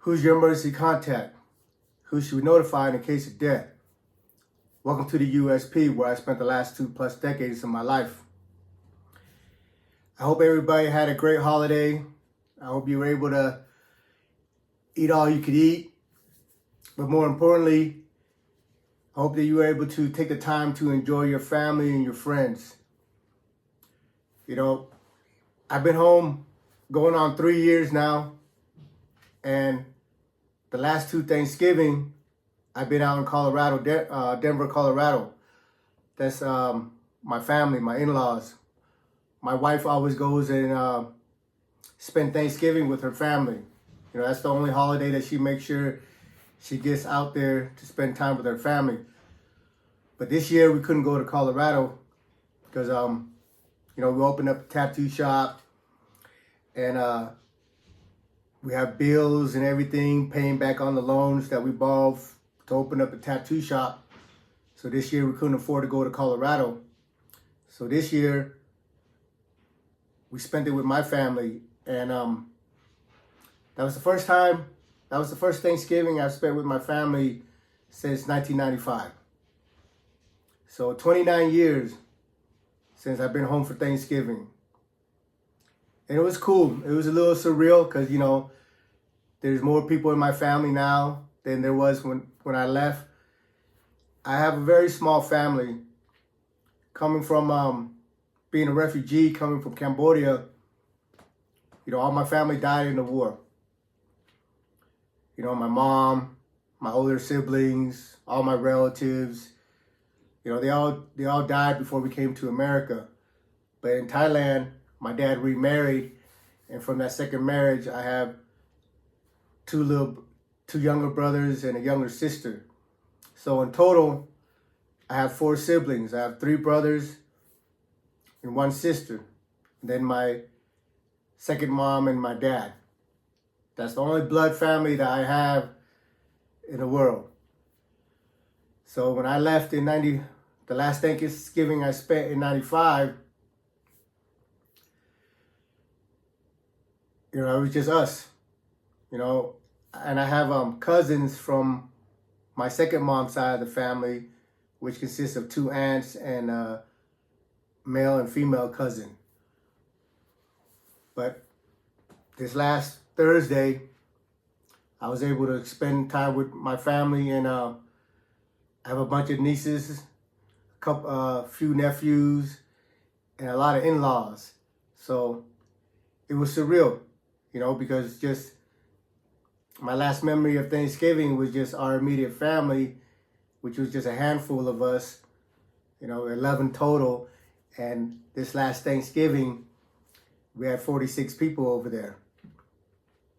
Who's your emergency contact? Who should we notify in case of death? Welcome to the USP, where I spent the last 2+ decades of my life. I hope everybody had a great holiday. I hope you were able to eat all you could eat. But more importantly, I hope that you were able to take the time to enjoy your family and your friends. You know, I've been home going on 3 years now. And the last 2 Thanksgiving, I've been out in Colorado, Denver, Colorado. That's my family, my in-laws. My wife always goes and spend Thanksgiving with her family. You know, that's the only holiday that she makes sure she gets out there to spend time with her family. But this year we couldn't go to Colorado because, we opened up a tattoo shop and we have bills and everything, paying back on the loans that we borrowed to open up a tattoo shop. So this year we couldn't afford to go to Colorado. So this year we spent it with my family, and that was the first Thanksgiving I've spent with my family since 1995. So 29 years since I've been home for Thanksgiving. And it was cool. It was a little surreal because, there's more people in my family now than there was when I left. I have a very small family. Coming from being a refugee, coming from Cambodia, all my family died in the war. My mom, my older siblings, all my relatives, they all died before we came to America. But in Thailand, my dad remarried, and from that second marriage, I have two younger brothers and a younger sister. So in total, I have 4 siblings. I have 3 brothers and 1 sister. And then my second mom and my dad. That's the only blood family that I have in the world. So when I left in the last Thanksgiving I spent in 95, it was just us, and I have cousins from my second mom's side of the family, which consists of 2 aunts and a male and female cousin. But this last Thursday, I was able to spend time with my family, and I have a bunch of nieces, a few nephews, and a lot of in-laws. So it was surreal, because just my last memory of Thanksgiving was just our immediate family, which was just a handful of us, 11 total. And this last Thanksgiving, we had 46 people over there.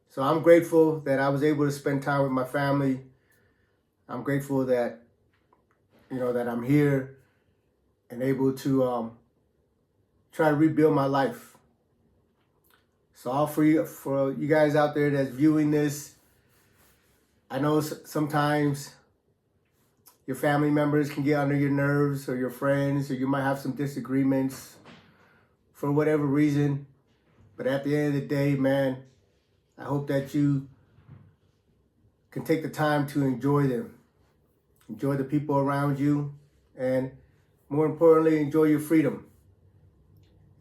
So I'm grateful that I was able to spend time with my family. I'm grateful that, that I'm here and able to try to rebuild my life. So all for you guys out there that's viewing this, I know sometimes your family members can get under your nerves, or your friends, or you might have some disagreements for whatever reason. But at the end of the day, man, I hope that you can take the time to enjoy them. Enjoy the people around you, and more importantly, enjoy your freedom.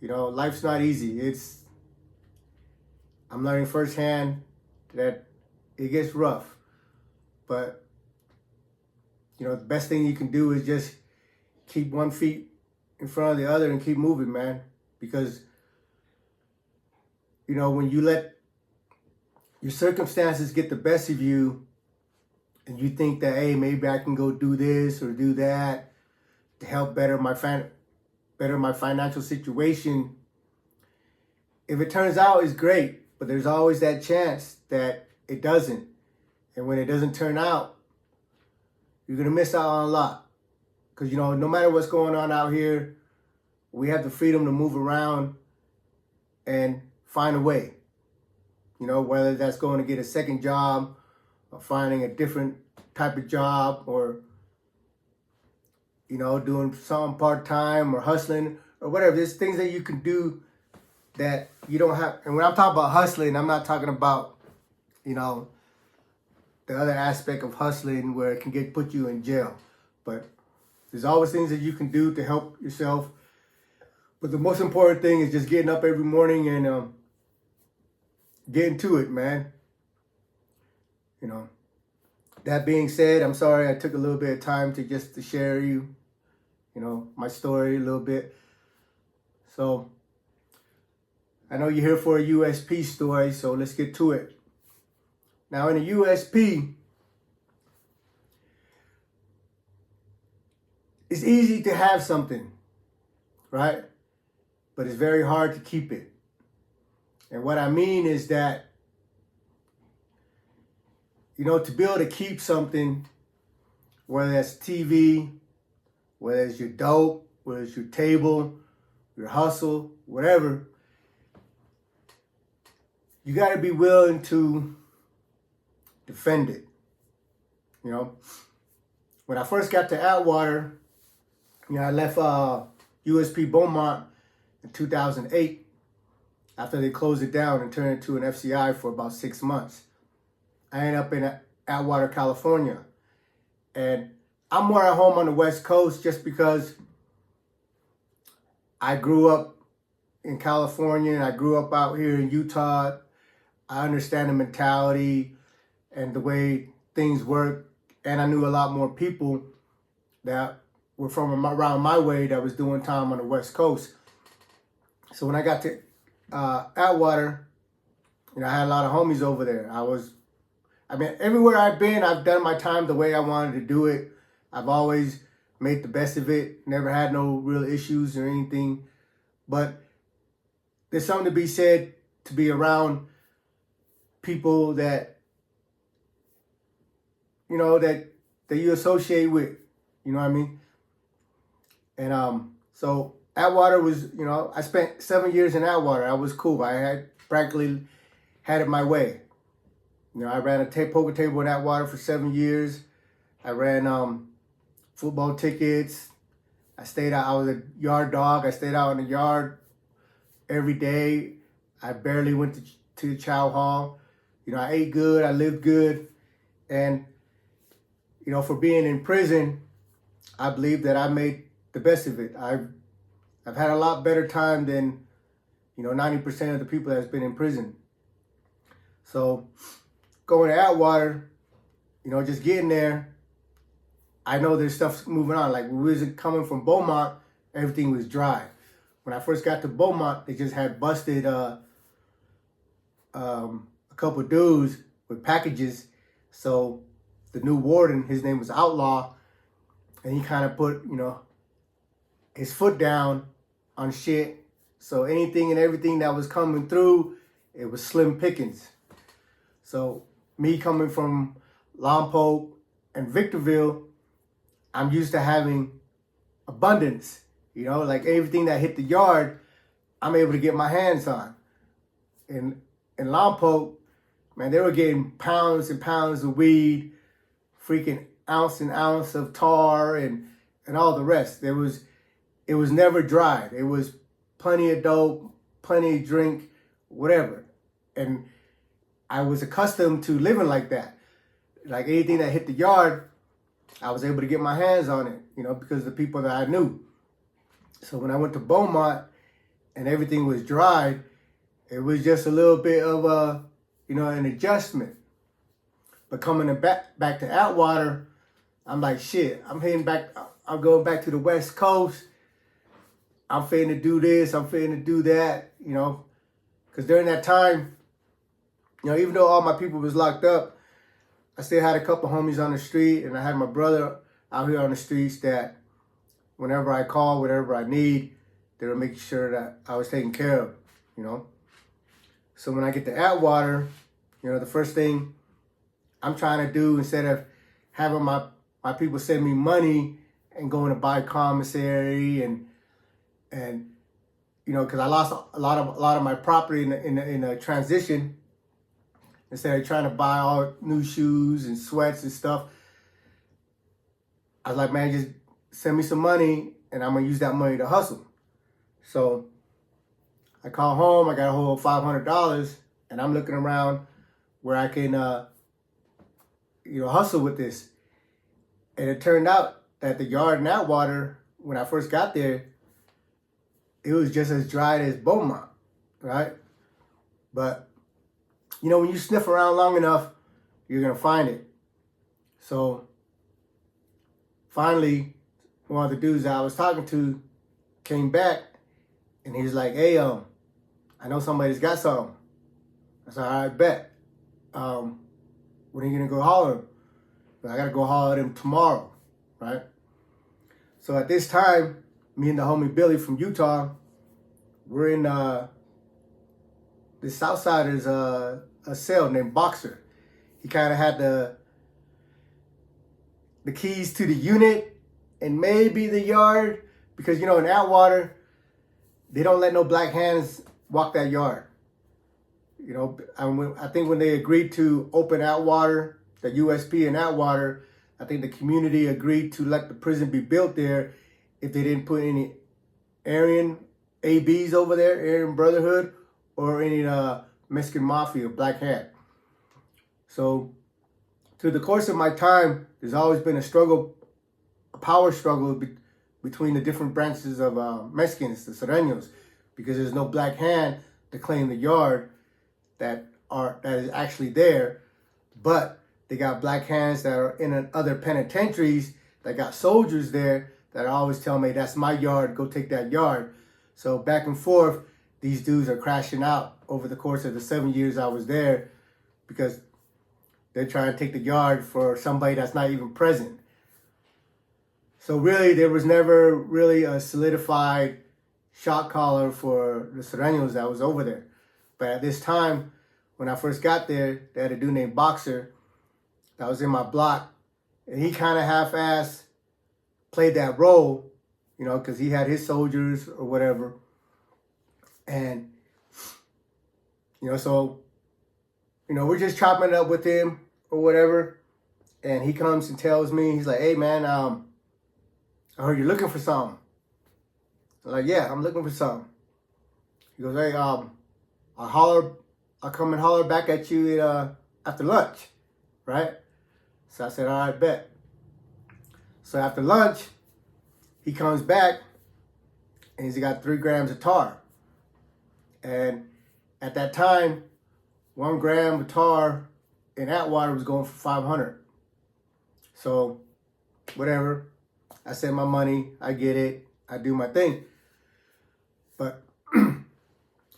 Life's not easy. I'm learning firsthand that it gets rough. But, the best thing you can do is just keep one feet in front of the other and keep moving, man. Because, when you let your circumstances get the best of you and you think that, hey, maybe I can go do this or do that to help better my financial situation, if it turns out, it's great. But there's always that chance that it doesn't. And when it doesn't turn out, you're going to miss out on a lot. Because, no matter what's going on out here, we have the freedom to move around and find a way. Whether that's going to get a second job or finding a different type of job, or, doing something part-time or hustling or whatever. There's things that you can do that you don't have. And when I'm talking about hustling, I'm not talking about, the other aspect of hustling where it can put you in jail. But there's always things that you can do to help yourself. But the most important thing is just getting up every morning and getting to it, man. You know. That being said, I'm sorry I took a little bit of time to share my story a little bit. So I know you're here for a USP story, so let's get to it. Now in a USP, it's easy to have something, right? But it's very hard to keep it. And what I mean is that, to be able to keep something, whether that's TV, whether it's your dope, whether it's your table, your hustle, whatever, you got to be willing to defend it. When I first got to Atwater, I left USP Beaumont in 2008 after they closed it down and turned it into an FCI for about 6 months. I ended up in Atwater, California. And I'm more at home on the West Coast just because I grew up in California and I grew up out here in Utah. I understand the mentality and the way things work. And I knew a lot more people that were from around my way that was doing time on the West Coast. So when I got to Atwater, I had a lot of homies over there. Everywhere I've been, I've done my time the way I wanted to do it. I've always made the best of it, never had no real issues or anything. But there's something to be said to be around people that, that you associate with, you know what I mean? And so Atwater was, I spent 7 years in Atwater. I was cool. I had practically had it my way. I ran a poker table in Atwater for 7 years. I ran football tickets. I was a yard dog. I stayed out in the yard every day. I barely went to the chow hall. I ate good. I lived good. And, for being in prison, I believe that I made the best of it. I've had a lot better time than, 90% of the people that's been in prison. So going to Atwater, just getting there, I know there's stuff moving on. Like when we was coming from Beaumont, everything was dry. When I first got to Beaumont, they just had busted a couple dudes with packages. So the new warden, his name was Outlaw, and he kind of put, his foot down on shit. So anything and everything that was coming through, it was slim pickings. So me coming from Lompoc and Victorville, I'm used to having abundance. Like everything that hit the yard, I'm able to get my hands on. In Lompoc, man, they were getting pounds and pounds of weed, freaking ounce and ounce of tar and all the rest. It was never dry. It was plenty of dope, plenty of drink, whatever. And I was accustomed to living like that. Like anything that hit the yard, I was able to get my hands on it, because of the people that I knew. So when I went to Beaumont and everything was dry, it was just a little bit of an adjustment. But coming back to Atwater, I'm like, shit, I'm heading back. I'm going back to the West Coast. I'm finna do this. I'm finna do that, because during that time, even though all my people was locked up, I still had a couple homies on the street, and I had my brother out here on the streets that whenever I call, whatever I need, they were making sure that I was taken care of, So when I get to Atwater, the first thing I'm trying to do, instead of having my people send me money and going to buy commissary and because I lost a lot of my property in a transition. Instead of trying to buy all new shoes and sweats and stuff, I was like, man, just send me some money and I'm gonna use that money to hustle. So I call home, I got a whole $500, and I'm looking around where I can hustle with this. And it turned out that the yard in Atwater, when I first got there, it was just as dry as Beaumont, right? But, when you sniff around long enough, you're going to find it. So, finally, one of the dudes that I was talking to came back, and he was like, hey, I know somebody's got something. I said, all right, bet. When are you going to go holler him? I got to go holler at him tomorrow, right? So at this time, me and the homie Billy from Utah, we're in the south side is a cell named Boxer. He kind of had the keys to the unit and maybe the yard, because in Atwater, they don't let no black hands walk that yard. I think when they agreed to open Atwater, the USP in Atwater, I think the community agreed to let the prison be built there if they didn't put any Aryan ABs over there, Aryan Brotherhood, or any Mexican Mafia, Black Hat. So, through the course of my time, there's always been a power struggle between the different branches of Mexicans, the Sureños, because there's no black hand to claim the yard that is actually there, but they got black hands that are in other penitentiaries that got soldiers there that always tell me, that's my yard, go take that yard. So back and forth, these dudes are crashing out over the course of the 7 years I was there, because they're trying to take the yard for somebody that's not even present. So really, there was never really a solidified shot caller for the Sureños that was over there. But at this time, when I first got there, they had a dude named Boxer that was in my block. And he kind of half-assed played that role, because he had his soldiers or whatever. And, so, we're just chopping it up with him or whatever. And he comes and tells me, he's like, hey, man, I heard you're looking for something. I'm like, yeah, I'm looking for something. He goes, hey, I'll come and holler back at you after lunch, right? So I said, all right, bet. So after lunch, he comes back and he's got 3 grams of tar. And at that time, 1 gram of tar in Atwater was going for $500. So whatever, I send my money, I get it, I do my thing. But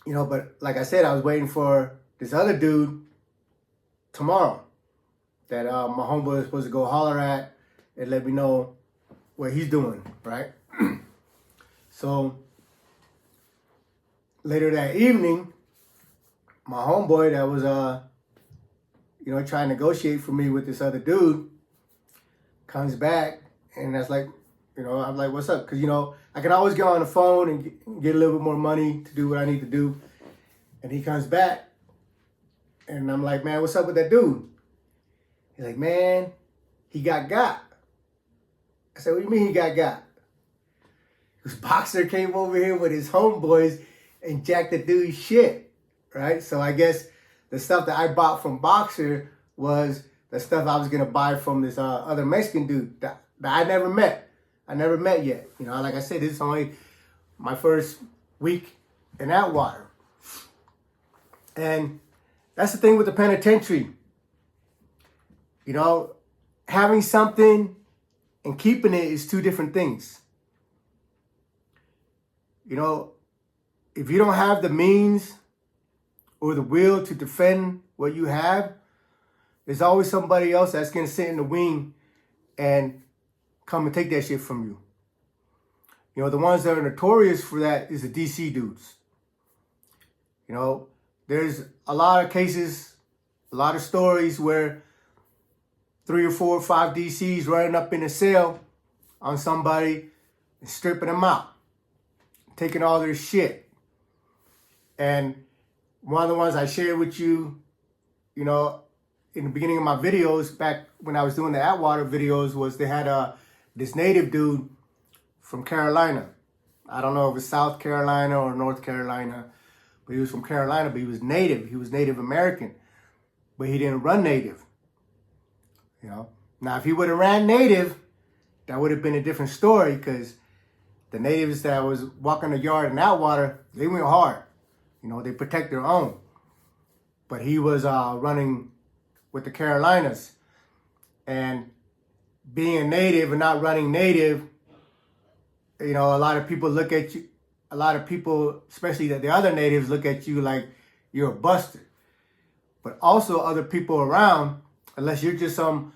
but like I said, I was waiting for this other dude tomorrow that my homeboy was supposed to go holler at and let me know what he's doing, right? So later that evening, my homeboy that was trying to negotiate for me with this other dude comes back, and that's like, I'm like, what's up? Because, I can always get on the phone and get a little bit more money to do what I need to do. And he comes back, and I'm like, man, what's up with that dude? He's like, man, he got. I said, what do you mean he got? This Boxer came over here with his homeboys and jacked the dude's shit, right? So I guess the stuff that I bought from Boxer was the stuff I was going to buy from this other Mexican dude that I never met. I never met yet. Like I said, this is only my first week in Atwater. And that's the thing with the penitentiary. Having something and keeping it is 2 different things. If you don't have the means or the will to defend what you have, there's always somebody else that's going to sit in the wing and come and take that shit from you. The ones that are notorious for that is the DC dudes. There's a lot of cases, a lot of stories where 3 or 4 or 5 DCs running up in a cell on somebody and stripping them out, taking all their shit. And one of the ones I shared with you, in the beginning of my videos, back when I was doing the Atwater videos, was they had this native dude from Carolina. I don't know if it's South Carolina or North Carolina, but he was from Carolina, but he was native. He was Native American, but he didn't run native. you know. Now, if he would have ran native, that would have been a different story, because the natives that was walking the yard in Atwater, they went hard. You know, they protect their own. But he was running with the Carolinas. And being native and not running native, you know, a lot of people look at you, a lot of people, especially the other natives, look at you like you're a buster. But also other people around, unless you're just some,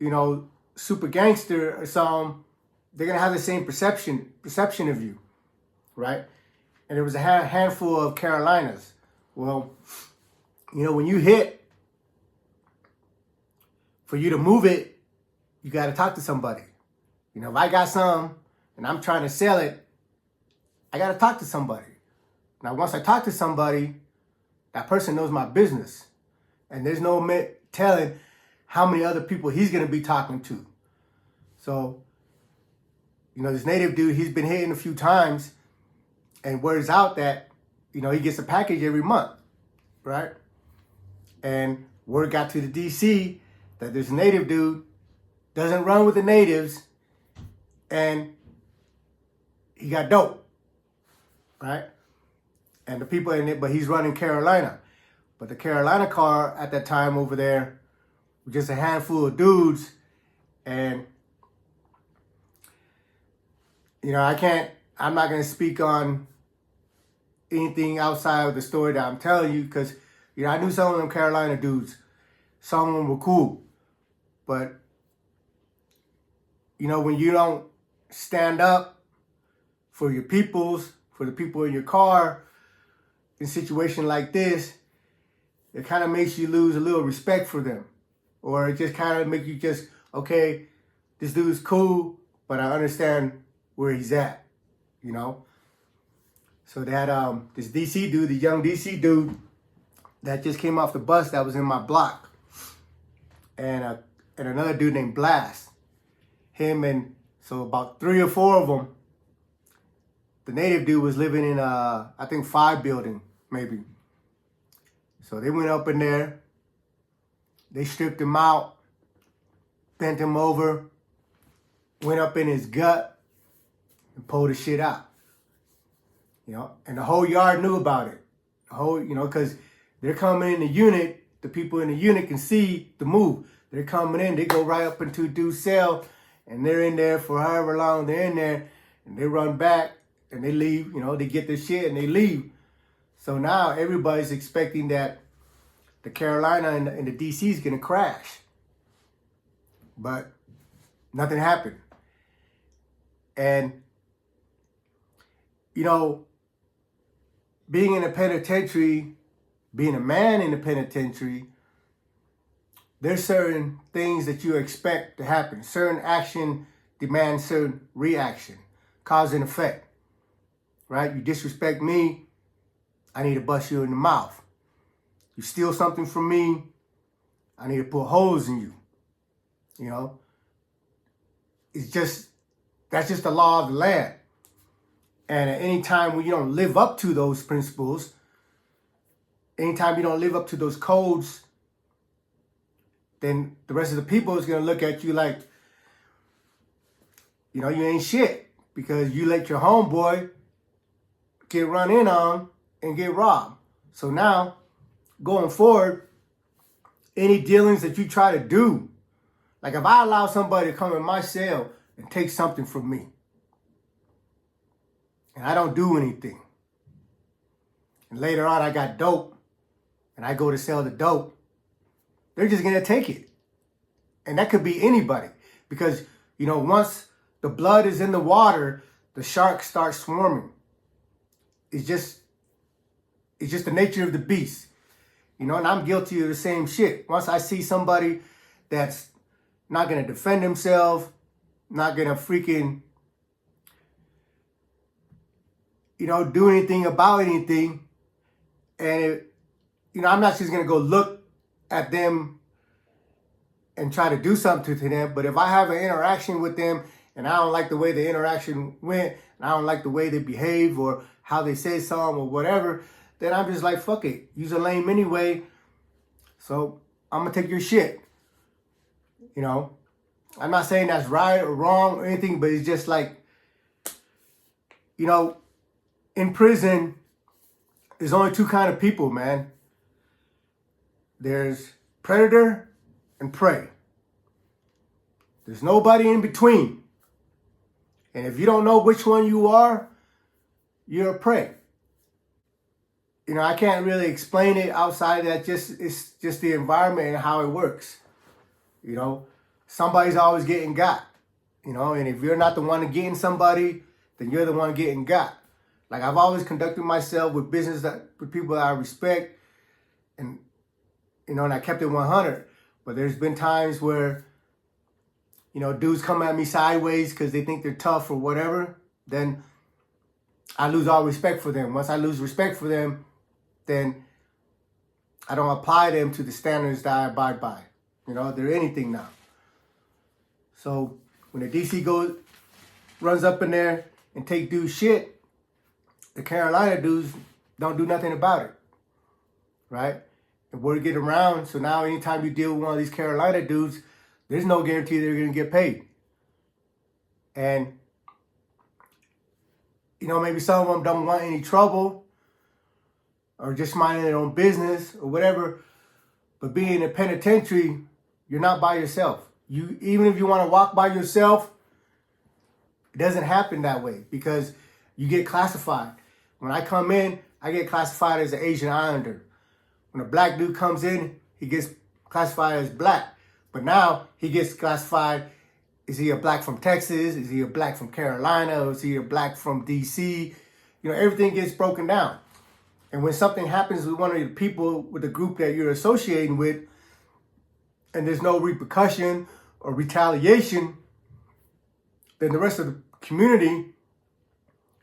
you know, super gangster or some, they're going to have the same perception of you, right? And there was a handful of Carolinas. Well, you know, when you hit, for you to move it, you got to talk to somebody. You know, if I got some and I'm trying to sell it, I got to talk to somebody. Now, once I talk to somebody, that person knows my business. And there's no telling how many other people he's going to be talking to. So, you know, this native dude, he's been hitting a few times, and word's out that, you know, he gets a package every month, right? And word got to the DC that this native dude doesn't run with the natives, and he got dope, right? And the people in it, but he's running Carolina. But the Carolina car at that time over there was just a handful of dudes, and you know, I'm not going to speak on anything outside of the story that I'm telling you, because, you know, I knew some of them Carolina dudes. Some of them were cool. But, you know, when you don't stand up for your peoples, for the people in your car, in a situation like this, it kind of makes you lose a little respect for them. Or it just kind of make you just, okay, this dude's cool, but I understand where he's at, you know. So they had this DC dude, the young DC dude that just came off the bus that was in my block, and another dude named Blast. Him and so about 3 or 4 of them. The native dude was living in I think 5 building maybe. So they went up in there. They stripped him out, bent him over, went up in his gut, and pulled the shit out. You know, and the whole yard knew about it. The whole, you know, because they're coming in the unit, the people in the unit can see the move. They're coming in, they go right up into dude's cell, and they're in there for however long they're in there, and they run back, and they leave, you know, they get their shit, and they leave. So now everybody's expecting that the Carolina and the DC is going to crash. But nothing happened. And you know, being in a penitentiary, being a man in a penitentiary, there's certain things that you expect to happen. Certain action demands certain reaction, cause and effect, right? You disrespect me, I need to bust you in the mouth. You steal something from me, I need to put holes in you. You know, that's just the law of the land. And at any time when you don't live up to those principles, anytime you don't live up to those codes, then the rest of the people is going to look at you like, you know, you ain't shit, because you let your homeboy get run in on and get robbed. So now, going forward, any dealings that you try to do, like if I allow somebody to come in my cell and take something from me, and I don't do anything, and later on I got dope, and I go to sell the dope, they're just going to take it. And that could be anybody. Because, you know, once the blood is in the water, the sharks start swarming. It's just the nature of the beast. You know, and I'm guilty of the same shit. Once I see somebody that's not going to defend himself, not going to freaking, you know, do anything about anything, and you know, I'm not just going to go look at them and try to do something to them. But if I have an interaction with them and I don't like the way the interaction went, and I don't like the way they behave or how they say something or whatever, then I'm just like, fuck it. You're lame anyway, so I'm going to take your shit. You know, I'm not saying that's right or wrong or anything, but it's just like, you know, in prison, there's only two kind of people, man. There's predator and prey. There's nobody in between. And if you don't know which one you are, you're a prey. You know, I can't really explain it outside of that. It's just the environment and how it works. You know, somebody's always getting got. You know, and if you're not the one getting somebody, then you're the one getting got. Like, I've always conducted myself with with people that I respect, and you know, and I kept it 100. But there's been times where, you know, dudes come at me sideways because they think they're tough or whatever. Then I lose all respect for them. Once I lose respect for them, then I don't apply them to the standards that I abide by. You know, they're anything now. So when the DC runs up in there and take dudes shit, the Carolina dudes don't do nothing about it, right? And word get around, so now anytime you deal with one of these Carolina dudes, there's no guarantee they're going to get paid. And, you know, maybe some of them don't want any trouble or just minding their own business or whatever. But being in a penitentiary, you're not by yourself. Even if you want to walk by yourself, it doesn't happen that way because you get classified. When I come in, I get classified as an Asian Islander. When a black dude comes in, he gets classified as black. But now he gets classified, is he a black from Texas? Is he a black from Carolina? Or is he a black from DC? You know, everything gets broken down. And when something happens with one of the people, with the group that you're associating with, and there's no repercussion or retaliation, then the rest of the community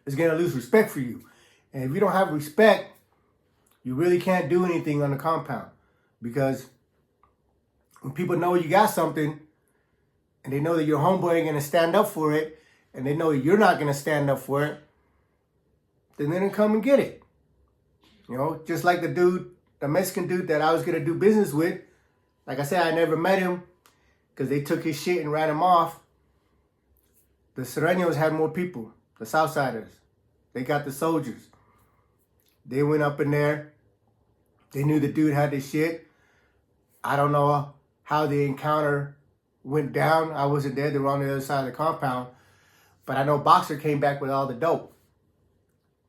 is going to lose respect for you. And if you don't have respect, you really can't do anything on the compound. Because when people know you got something, and they know that your homeboy ain't going to stand up for it, and they know that you're not going to stand up for it, then they're going to come and get it. You know, just like the Mexican dude that I was going to do business with. Like I said, I never met him because they took his shit and ran him off. The Sureños had more people, the Southsiders. They got the soldiers. They went up in there. They knew the dude had this shit. I don't know how the encounter went down. I wasn't there. They were on the other side of the compound. But I know Boxer came back with all the dope.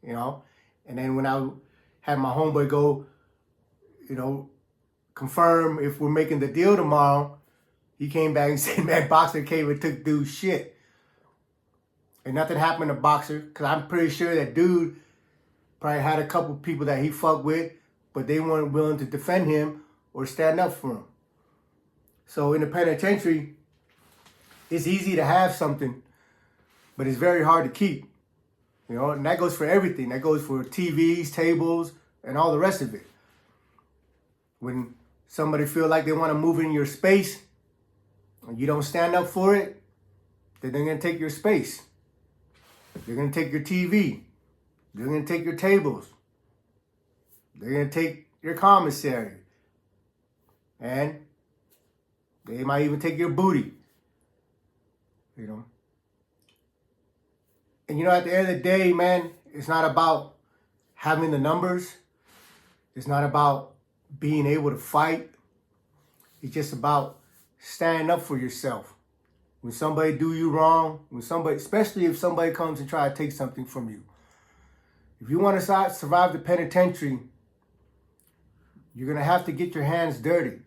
You know? And then when I had my homeboy go, you know, confirm if we're making the deal tomorrow, he came back and said, man, Boxer came and took dude's shit. And nothing happened to Boxer, because I'm pretty sure that dude probably had a couple people that he fucked with, but they weren't willing to defend him or stand up for him. So in the penitentiary, it's easy to have something, but it's very hard to keep. You know, and that goes for everything. That goes for TVs, tables, and all the rest of it. When somebody feel like they want to move in your space and you don't stand up for it, then they're going to take your space. They're going to take your TV. They're going to take your tables. They're going to take your commissary. And they might even take your booty. You know. And you know, at the end of the day, man, it's not about having the numbers. It's not about being able to fight. It's just about standing up for yourself. When somebody do you wrong, especially if somebody comes and try to take something from you. If you want to survive the penitentiary, you're going to have to get your hands dirty.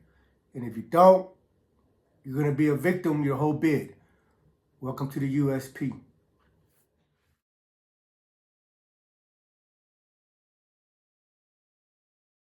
And if you don't, you're going to be a victim your whole bid. Welcome to the USP.